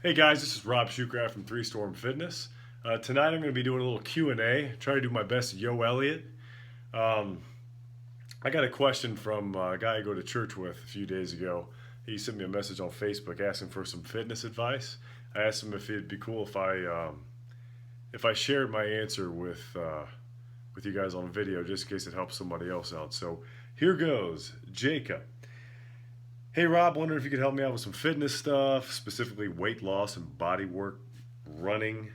Hey guys, this is Rob Shoecraft from Three Storm Fitness. Tonight I'm going to be doing a little Q&A, try to do my best Yo Elliott. Um, I got a question from a guy I go to church with a few days ago. He sent me a message on Facebook asking for some fitness advice. I asked him if it'd be cool if I shared my answer with you guys on a video just in case it helps somebody else out. So here goes, Jacob. Hey Rob, wondering if you could help me out with some fitness stuff, specifically weight loss and body work, running.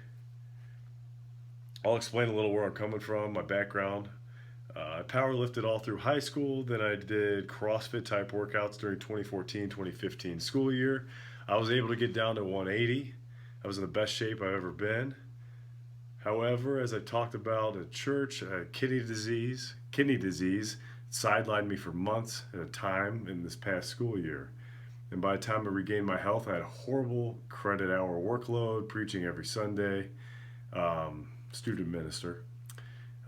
I'll explain a little where I'm coming from, my background. I power lifted all through high school, then I did CrossFit type workouts during 2014-2015 school year. I was able to get down to 180. I was in the best shape I've ever been. However, as I talked about at church, I had kidney disease sidelined me for months at a time in this past school year. And by the time I regained my health, I had a horrible credit hour workload, preaching every Sunday, student minister.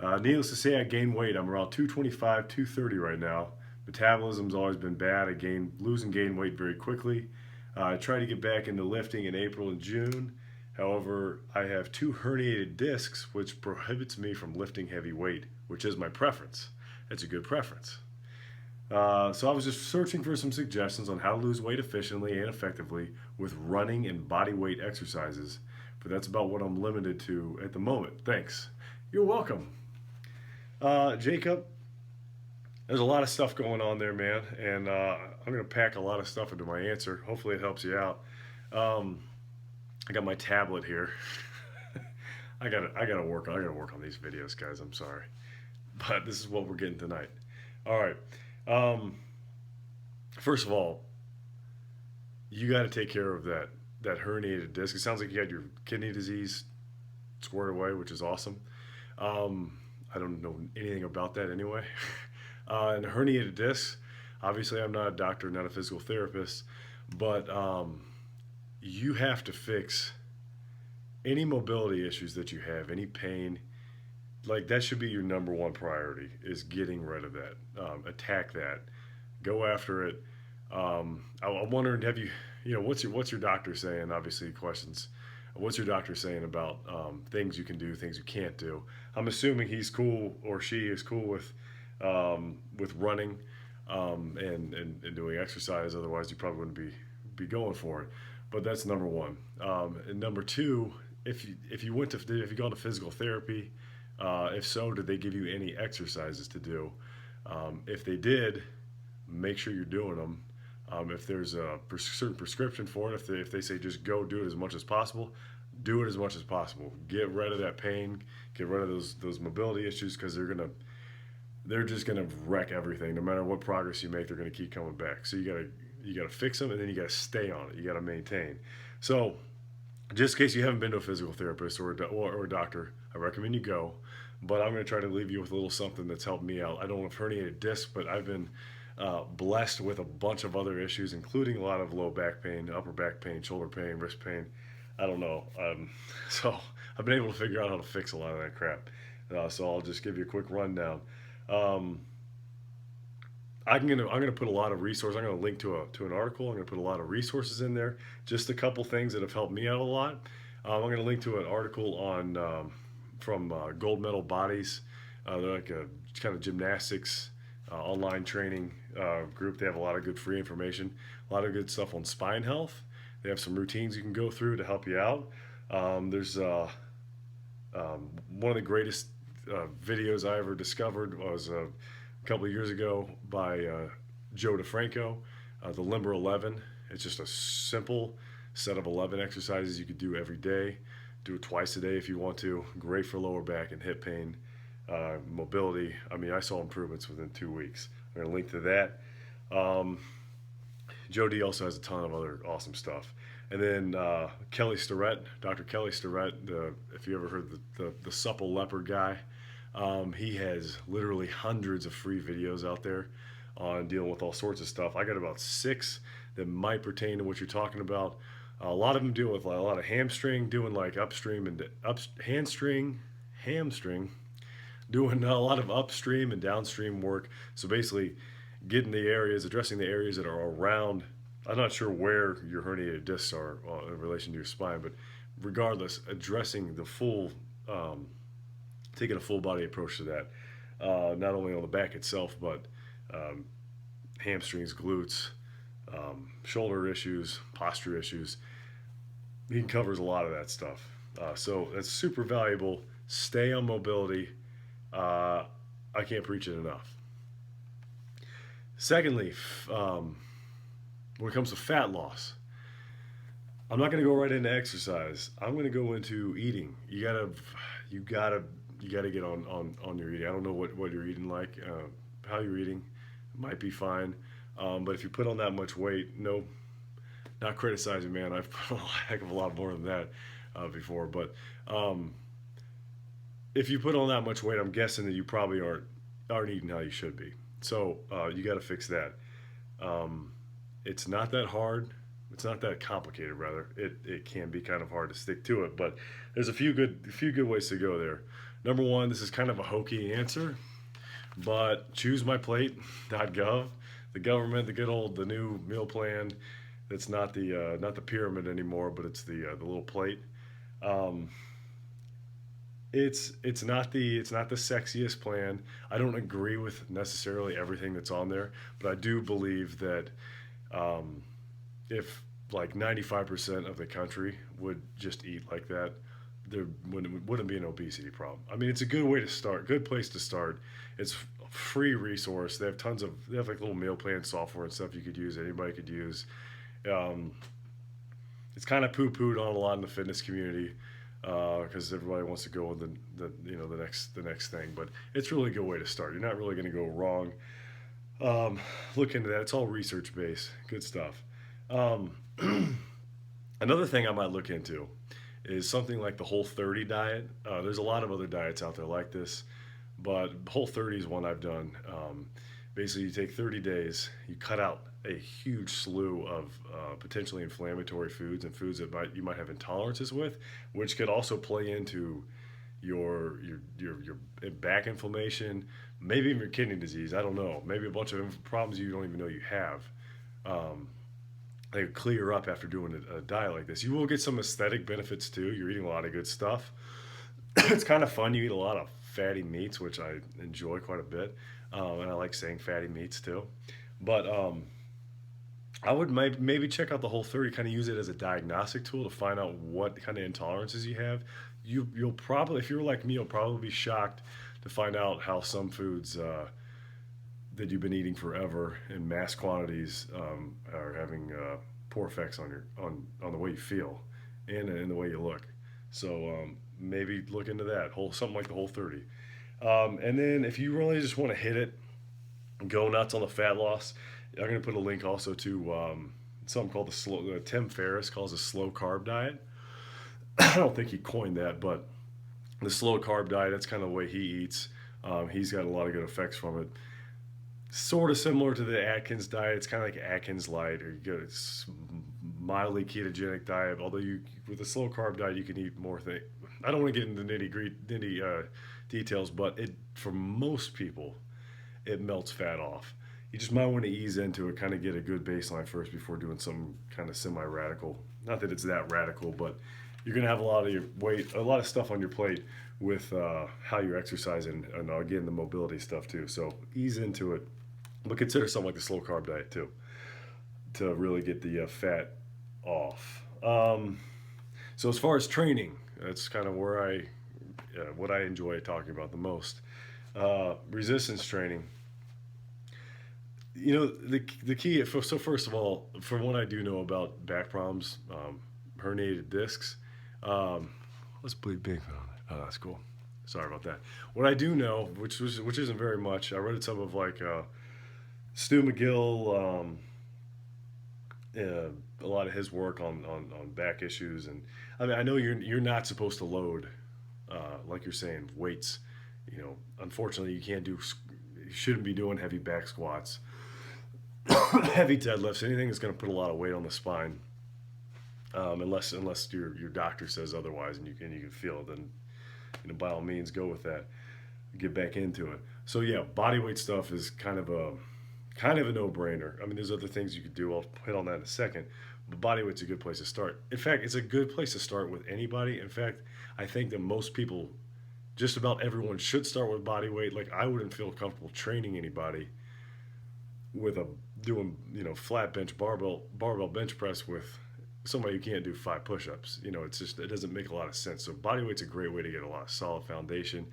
Needless to say, I gained weight. I'm around 225, 230 right now. Metabolism's always been bad. Lose and gain weight very quickly. I tried to get back into lifting in April and June. However, I have two herniated discs, which prohibits me from lifting heavy weight, which is my preference. It's a good preference. So I was just searching for some suggestions on how to lose weight efficiently and effectively with running and body weight exercises. But that's about what I'm limited to at the moment. Thanks. You're welcome. Jacob, there's a lot of stuff going on there, man, and I'm going to pack a lot of stuff into my answer. Hopefully it helps you out. I got my tablet here. I gotta work on these videos, guys. I'm sorry, but this is what we're getting tonight. All right. Um, First of all, you got to take care of that herniated disc. It sounds like you had your kidney disease squared away, which is awesome. I don't know anything about that anyway. And herniated discs. Obviously, I'm not a doctor, not a physical therapist, but you have to fix any mobility issues that you have, any pain. Like that should be your number one priority is getting rid of that. Attack that. Go after it. I'm wondering, have what's your doctor saying? Obviously, questions. What's your doctor saying about things you can do, things you can't do? I'm assuming he's cool or she is cool with running and doing exercise. Otherwise, you probably wouldn't be going for it. But that's number one. And number two, if you gone to physical therapy, if so, did they give you any exercises to do? If they did, make sure you're doing them. If there's a certain prescription for it, if they say just go do it as much as possible, do it as much as possible. Get rid of that pain, get rid of those mobility issues because they're just gonna wreck everything. No matter what progress you make, they're gonna keep coming back. So you gotta fix them and then you gotta stay on it. You gotta maintain. So just in case you haven't been to a physical therapist or a doctor, I recommend you go. But I'm going to try to leave you with a little something that's helped me out. I don't have herniated discs, but I've been blessed with a bunch of other issues, including a lot of low back pain, upper back pain, shoulder pain, wrist pain. I don't know. So I've been able to figure out how to fix a lot of that crap. So I'll just give you a quick rundown. Um, I'm gonna put a lot of resources. I'm gonna link to an article. I'm gonna put a lot of resources in there. Just a couple things that have helped me out a lot. I'm gonna link to an article on from Gold Medal Bodies. They're like a kind of gymnastics online training group. They have a lot of good free information, a lot of good stuff on spine health. They have some routines you can go through to help you out. There's one of the greatest videos I ever discovered was a couple of years ago by Joe DeFranco, the Limber 11. It's just a simple set of 11 exercises you could do every day. Do it twice a day if you want to. Great for lower back and hip pain, mobility. I mean, I saw improvements within 2 weeks. I'm going to link to that. Um, Joe D also has a ton of other awesome stuff. And then Kelly Starrett, Dr. Kelly Starrett, if you ever heard the supple leopard guy, he has literally hundreds of free videos out there on dealing with all sorts of stuff. I got about six that might pertain to what you're talking about. A lot of them deal with a lot of hamstring, doing like upstream and hamstring, doing a lot of upstream and downstream work. So basically, addressing the areas that are around I'm not sure where your herniated discs are in relation to your spine, but regardless, addressing the full, taking a full body approach to that, not only on the back itself, but um, hamstrings, glutes, shoulder issues, posture issues. He covers a lot of that stuff. So that's super valuable. Stay on mobility. I can't preach it enough. Secondly, when it comes to fat loss, I'm not going to go right into exercise. I'm going to go into eating. You gotta, you gotta get on your eating. I don't know what you're eating like, how you're eating. It might be fine, but if you put on that much weight, no, not criticizing, man. I've put on a heck of a lot more than that before, but um, if you put on that much weight, I'm guessing that you probably aren't eating how you should be. So you got to fix that. Um, it's not that hard. It's not that complicated. Rather, it can be kind of hard to stick to it, but there's a few good ways to go there. Number one, this is kind of a hokey answer, but ChooseMyPlate.gov, the government, the new meal plan. That's not the pyramid anymore, but it's the little plate. Um, it's not the sexiest plan. I don't agree with necessarily everything that's on there, but I do believe that um, if like 95% of the country would just eat like that, there wouldn't be an obesity problem. I mean, it's a good way to start, good place to start. It's a free resource. They have like little meal plan software and stuff you could use. Anybody could use. Um, it's kind of poo-pooed on a lot in the fitness community because everybody wants to go with the next thing. But it's really a good way to start. You're not really going to go wrong. Look into that. It's all research based. Good stuff. Um, Another thing I might look into is something like the Whole 30 diet. There's a lot of other diets out there like this, but Whole 30 is one I've done. Basically, you take 30 days, you cut out a huge slew of potentially inflammatory foods and foods that you might have intolerances with, which could also play into your back inflammation, maybe even your kidney disease. I don't know. Maybe a bunch of problems you don't even know you have. Um, they clear up after doing a diet like this. You will get some aesthetic benefits too. You're eating a lot of good stuff. It's kind of fun. You eat a lot of fatty meats, which I enjoy quite a bit, and I like saying fatty meats too. But I would maybe check out the Whole 30, kind of use it as a diagnostic tool to find out what kind of intolerances you have. You'll probably, if you're like me, you'll probably be shocked to find out how some foods that you've been eating forever in mass quantities are having poor effects on the way you feel and in the way you look. So maybe look into that whole something like the Whole 30. And then if you really just want to hit it, go nuts on the fat loss. I'm going to put a link also to something called Tim Ferriss calls a slow carb diet. I don't think he coined that, but the slow carb diet, that's kind of the way he eats. He's got a lot of good effects from it. Sort of similar to the Atkins diet. It's kind of like Atkins light, or you get a mildly ketogenic diet. Although with a slow carb diet, you can eat more things. I don't want to get into nitty details, but for most people, it melts fat off. You just might want to ease into it, kind of get a good baseline first before doing some kind of semi-radical. Not that it's that radical, but you're gonna have a lot of your weight, a lot of stuff on your plate with how you're exercising, and again the mobility stuff too. So ease into it, but consider something like the slow carb diet too to really get the fat off. So as far as training, that's kind of where what I enjoy talking about the most. Resistance training. The key. So first of all, from what I do know about back problems, herniated discs. Let's bleed big on it. Oh, that's cool. Sorry about that. What I do know, which isn't very much, I read some of like Stu McGill, a lot of his work on back issues, and I mean I know you're not supposed to load, like you're saying, weights. Unfortunately, you shouldn't be doing heavy back squats, heavy deadlifts, anything that's going to put a lot of weight on the spine. Unless your doctor says otherwise, and you can feel it, then by all means go with that. Get back into it. So yeah, body weight stuff is kind of kind of a no-brainer. I mean, there's other things you could do. I'll hit on that in a second. But bodyweight's a good place to start. In fact, it's a good place to start with anybody. In fact, I think that most people, just about everyone, should start with bodyweight. Like, I wouldn't feel comfortable training anybody with a doing flat bench barbell bench press with somebody who can't do 5 push-ups. It's just, it doesn't make a lot of sense. So bodyweight's a great way to get a lot of solid foundation,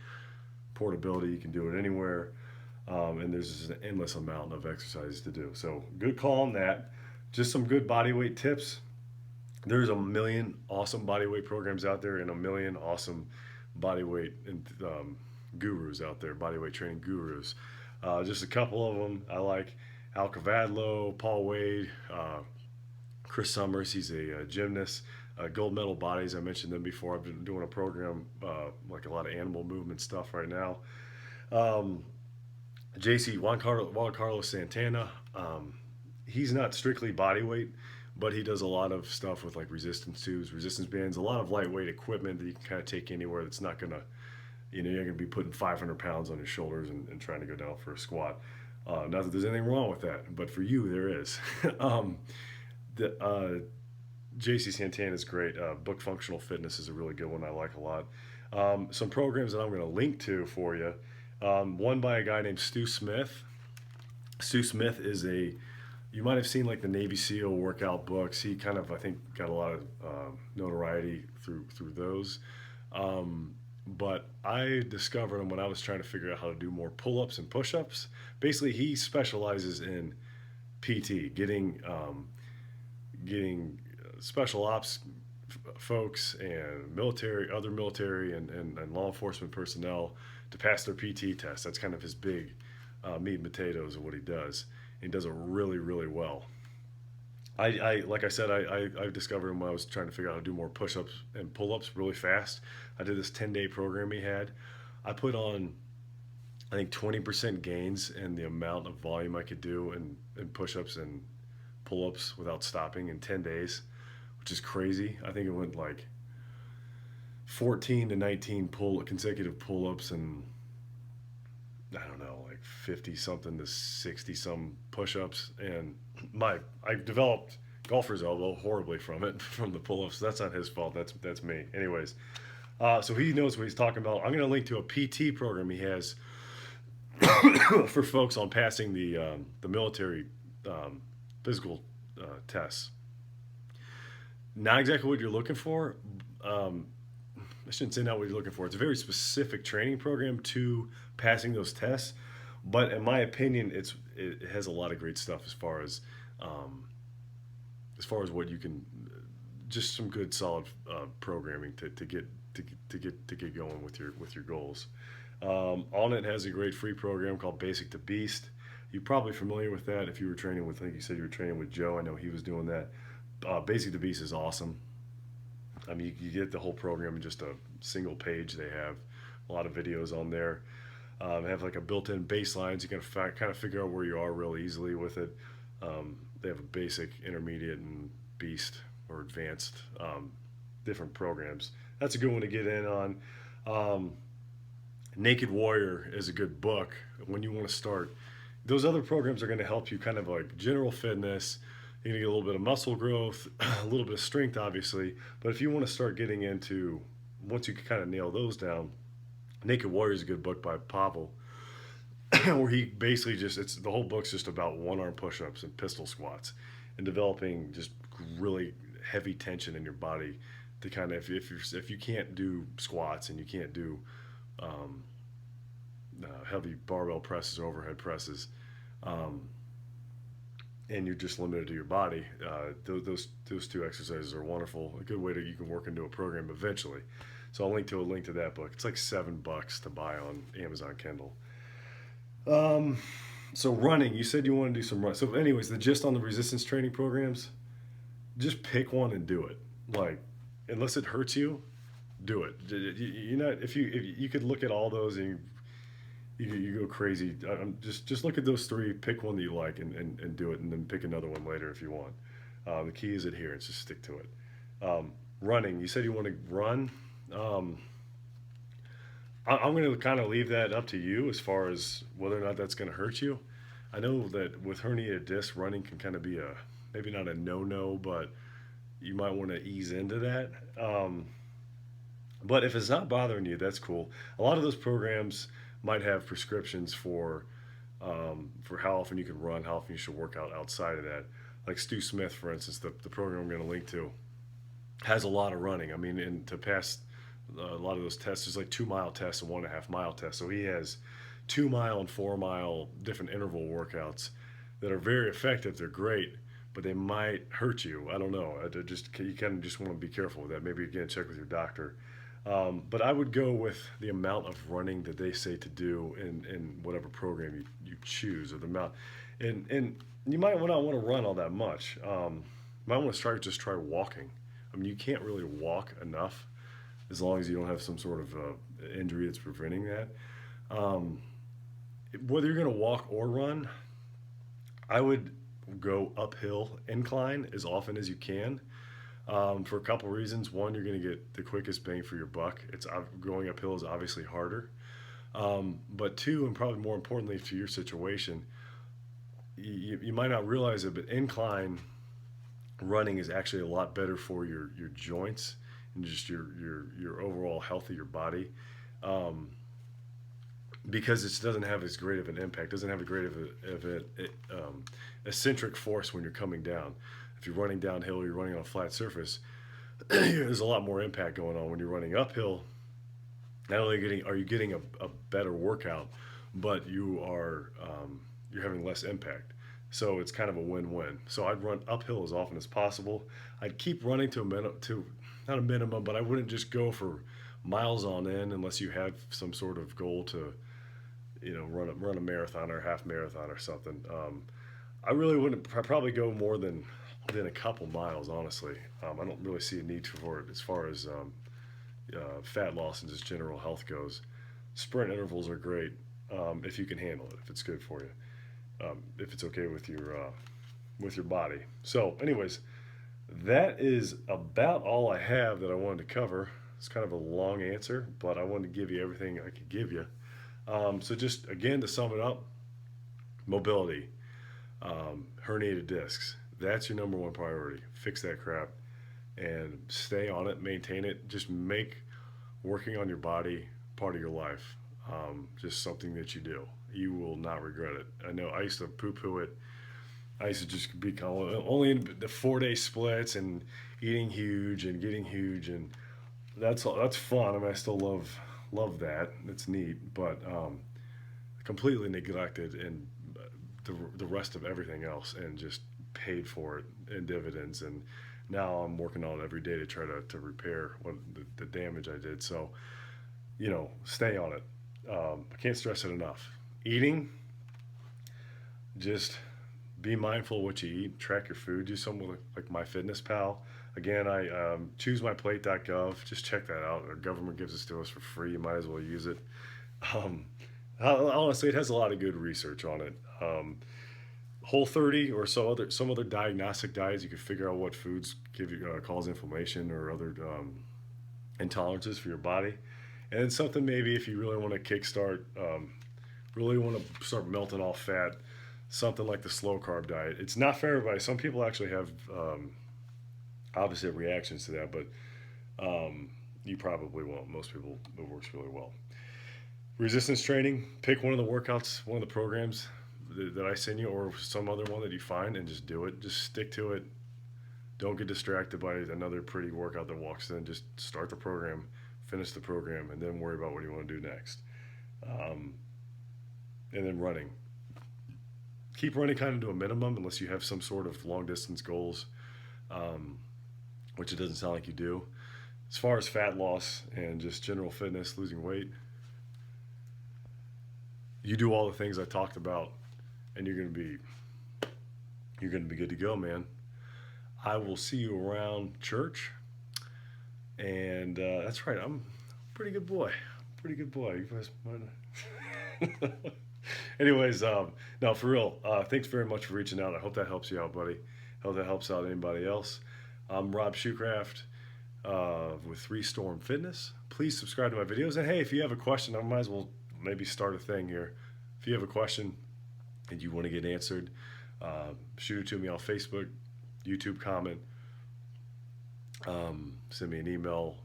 portability. You can do it anywhere, and there's just an endless amount of exercises to do. So good call on that. Just some good bodyweight tips. There's a million awesome bodyweight programs out there, and a million awesome bodyweight and gurus out there, bodyweight training gurus. Just a couple of them I like: Al Cavadlo, Paul Wade, Chris Summers. He's a gymnast. Gold medal bodies, I mentioned them before. I've been doing a program, like a lot of animal movement stuff right now. Juan Carlos Santana. He's not strictly body weight, but he does a lot of stuff with like resistance tubes, resistance bands, a lot of lightweight equipment that you can kind of take anywhere. That's not gonna, you're gonna be putting 500 pounds on your shoulders and trying to go down for a squat. Not that there's anything wrong with that, but for you there is. JC Santana is great. Book Functional Fitness is a really good one I like a lot. Some programs that I'm going to link to for you. One by a guy named Stu Smith. Stu Smith is you might have seen like the Navy SEAL workout books. He kind of, I think, got a lot of notoriety through those. But I discovered him when I was trying to figure out how to do more pull-ups and push-ups. Basically, he specializes in PT, getting special ops folks and other military and law enforcement personnel to pass their PT test. That's kind of his big meat and potatoes of what he does. He does it really, really well. I like I said, I discovered him when I was trying to figure out how to do more push-ups and pull-ups really fast. I did this 10-day program he had. I put on, I think, 20% gains in the amount of volume I could do in push-ups and pull-ups without stopping in 10 days, which is crazy. I think it went like 14 to 19 consecutive pull-ups and I don't know, like 50 something to 60 some push-ups. And I developed golfer's elbow horribly from the pull-ups. That's not his fault. That's me. Anyways, so he knows what he's talking about. I'm going to link to a PT program he has for folks on passing the military physical tests. Not exactly what you're looking for. I shouldn't say not what you're looking for. It's a very specific training program to passing those tests. But in my opinion, it has a lot of great stuff as far as what you can, just some good solid programming to get going with your goals. On it has a great free program called Basic to Beast. You're probably familiar with that if you were training with, I think you said you were training with Joe. I know he was doing that. Basic to Beast is awesome. I mean, you get the whole program in just a single page. They have a lot of videos on there. They have like a built-in baseline, so you can kind of figure out where you are real easily with it. They have a basic, intermediate, and beast or advanced different programs. That's a good one to get in on. Naked Warrior is a good book when you want to start. Those other programs are going to help you kind of like general fitness. You're going to get a little bit of muscle growth, a little bit of strength, obviously. But if you want to start getting into, once you can kind of nail those down, Naked Warrior is a good book by Pavel, where he basically the whole book's just about one-arm push-ups and pistol squats and developing just really heavy tension in your body to kind of, if you can't do squats and you can't do heavy barbell presses, overhead presses, and you're just limited to your body, those two exercises are wonderful. A good way you can work into a program eventually. So I'll link to that book. It's like $7 to buy on Amazon Kindle. So running, you said you want to do some run. So anyways, the gist on the resistance training programs, just pick one and do it. Like, unless it hurts you, do it. You're not, if you could look at all those and you go crazy. Just look at those three, pick one that you like and do it, and then pick another one later if you want. The key is adherence, just stick to it. Running, you said you want to run. I'm going to kind of leave that up to you as far as whether or not that's going to hurt you. I know that with herniated disc, running can kind of be a maybe not a no-no, but you might want to ease into that. But if it's not bothering you, that's cool. A lot of those programs might have prescriptions for how often you can run, how often you should work out outside of that. Like Stu Smith, for instance, the program I'm going to link to has a lot of running. I mean, and to pass a lot of those tests, there's like 2 mile tests and 1.5 mile tests. So he has 2 mile and 4 mile different interval workouts that are very effective. They're great, but they might hurt you. I don't know. You kind of just want to be careful with that. Maybe again, check with your doctor. But I would go with the amount of running that they say to do in whatever program you choose, or the amount. And you might not want to run all that much. You might want to just try walking. I mean, you can't really walk enough as long as you don't have some sort of injury that's preventing that. Um, Whether you're going to walk or run, I would go uphill incline as often as you can, for a couple reasons. One, you're going to get the quickest bang for your buck. It's going uphill is obviously harder, but two, and probably more importantly to your situation, you might not realize it, but incline running is actually a lot better for your joints and just your overall health of your body, um, because it doesn't have as great of an impact, doesn't have a great of a eccentric force when you're coming down. If you're running downhill, you're running on a flat surface, there's a lot more impact going on. When you're running uphill, not only are you getting a better workout, but you're having less impact. So it's kind of a win-win. So I'd run uphill as often as possible. I'd keep running to not a minimum, but I wouldn't just go for miles on end unless you have some sort of goal to, run a marathon or a half marathon or something. I really wouldn't probably go more than a couple miles, honestly. I don't really see a need for it as far as fat loss and just general health goes. Sprint intervals are great, if you can handle it, if it's good for you, if it's okay with your body. So, anyways, that is about all I have that I wanted to cover. It's kind of a long answer, but I wanted to give you everything I could give you. So just again to sum it up, mobility, herniated discs. That's your number one priority. Fix that crap and stay on it, maintain it. Just make working on your body part of your life. Just something that you do. You will not regret it. I know I used to poo-poo it. I used to just be only in the 4-day splits and eating huge and getting huge, and that's fun. I mean, I still love that. It's neat, but completely neglected and the rest of everything else, and just paid for it in dividends. And now I'm working on it every day to try to repair the damage I did. So, stay on it. I can't stress it enough. Eating, just be mindful of what you eat. Track your food. Do something like MyFitnessPal. Again, I choosemyplate.gov. Just check that out. Our government gives this to us for free. You might as well use it. Um, Honestly, it has a lot of good research on it. Whole30 or some other diagnostic diets, you can figure out what foods cause inflammation or other intolerances for your body. And then something maybe if you really want to kickstart, really want to start melting off fat, something like the slow carb diet. It's not for everybody. Some people actually have obviously have reactions to that, but you probably won't. Most people, it works really well. Resistance training, pick one of the workouts, one of the programs that I send you, or some other one that you find, and just do it. Just stick to it. Don't get distracted by another pretty workout that walks in. Just start the program, finish the program, and then worry about what you want to do next. And then running. Keep running kind of to a minimum unless you have some sort of long distance goals, which it doesn't sound like you do. As far as fat loss and just general fitness, losing weight, you do all the things I talked about, and you're gonna be good to go, man. I will see you around church, and that's right. I'm a pretty good boy. Pretty good boy. You guys might. Anyways, no, for real. Thanks very much for reaching out. I hope that helps you out, buddy. Hope that helps out anybody else. I'm Rob Shoecraft with Restorm Fitness. Please subscribe to my videos. And hey, if you have a question, I might as well maybe start a thing here. If you have a question, and you want to get answered, shoot it to me on Facebook, YouTube comment, send me an email,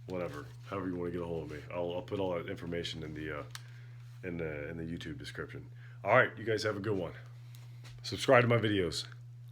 whatever, however you want to get a hold of me. I'll put all that information in the YouTube description. All right, you guys have a good one. Subscribe to my videos.